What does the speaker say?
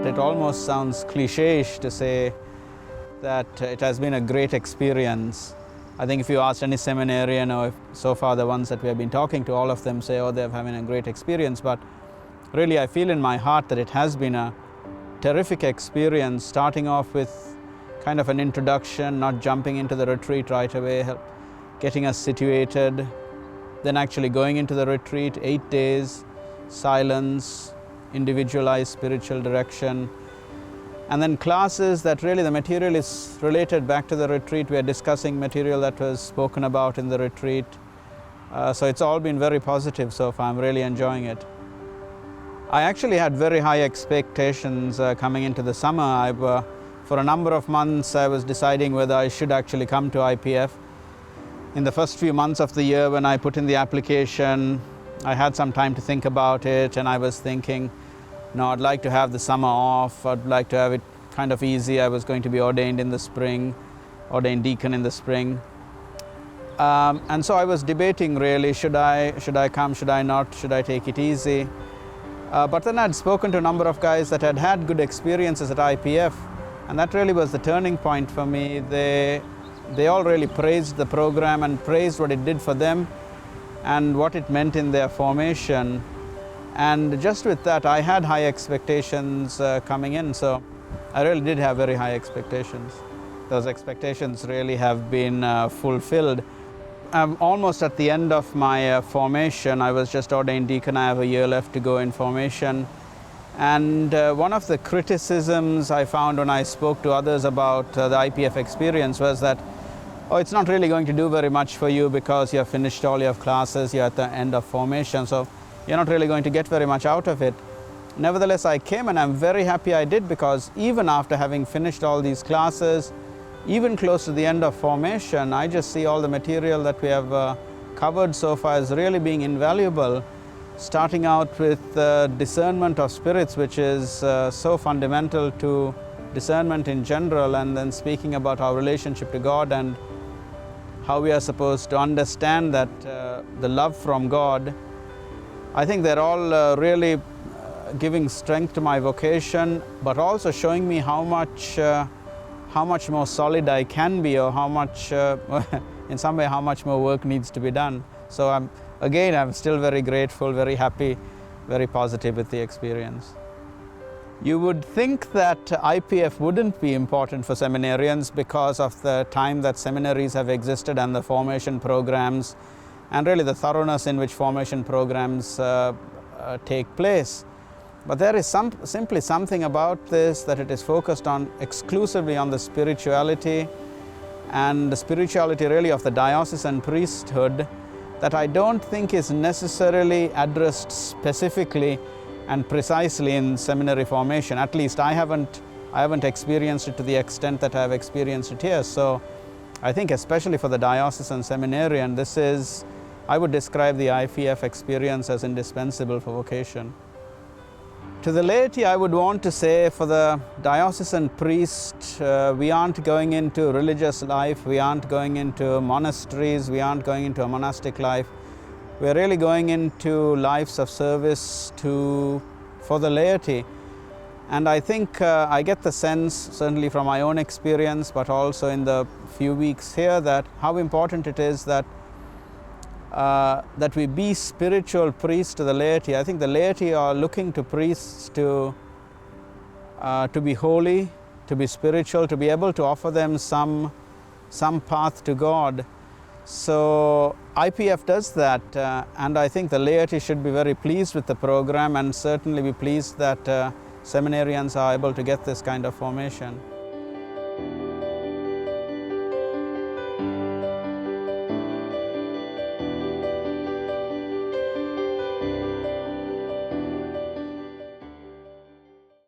it almost sounds cliche-ish to say that it has been a great experience. I think if you asked any seminarian, or if so far the ones that we have been talking to, all of them say, oh, they're having a great experience. But really, I feel in my heart that it has been a terrific experience, starting off with kind of an introduction, not jumping into the retreat right away, getting us situated, then actually going into the retreat, 8 days, silence, individualized spiritual direction, and then classes that really the material is related back to the retreat. We are discussing material that was spoken about in the retreat. So it's all been very positive so far. I'm really enjoying it. I actually had very high expectations coming into the summer. For a number of months I was deciding whether I should actually come to IPF. In the first few months of the year when I put in the application, I had some time to think about it, and I was thinking, no, I'd like to have the summer off. I'd like to have it kind of easy. I was going to be ordained in the spring, ordained deacon in the spring. And so I was debating really, should I come, should I not, should I take it easy? But then I'd spoken to a number of guys that had had good experiences at IPF, and that really was the turning point for me. They all really praised the program and praised what it did for them and what it meant in their formation. And just with that, I had high expectations coming in, so I really did have very high expectations. Those expectations really have been fulfilled. I'm almost at the end of my formation. I was just ordained deacon. I have a year left to go in formation. And one of the criticisms I found when I spoke to others about the IPF experience was that, oh, it's not really going to do very much for you because you have finished all your classes, you're at the end of formation, so you're not really going to get very much out of it. Nevertheless, I came, and I'm very happy I did, because even after having finished all these classes, even close to the end of formation, I just see all the material that we have covered so far as really being invaluable. Starting out with discernment of spirits, which is so fundamental to discernment in general, and then speaking about our relationship to God and how we are supposed to understand that the love from God. I think they're all really giving strength to my vocation, but also showing me how much more solid I can be, or how much, in some way, how much more work needs to be done. So I'm still very grateful, very happy, very positive with the experience. You would think that IPF wouldn't be important for seminarians because of the time that seminaries have existed and the formation programs, and really the thoroughness in which formation programs take place. But there is simply something about this, that it is focused on exclusively on the spirituality, and the spirituality really of the diocesan priesthood, that I don't think is necessarily addressed specifically and precisely in seminary formation. At least I haven't experienced it to the extent that I have experienced it here. So I think especially for the diocesan seminarian, I would describe the IPF experience as indispensable for vocation. To the laity, I would want to say, for the diocesan priest, we aren't going into religious life, we aren't going into monasteries, we aren't going into a monastic life. We're really going into lives of service for the laity. And I think I get the sense, certainly from my own experience, but also in the few weeks here, that how important it is that we be spiritual priests to the laity. I think the laity are looking to priests to be holy, to be spiritual, to be able to offer them some path to God. So IPF does that, and I think the laity should be very pleased with the program, and certainly be pleased that seminarians are able to get this kind of formation.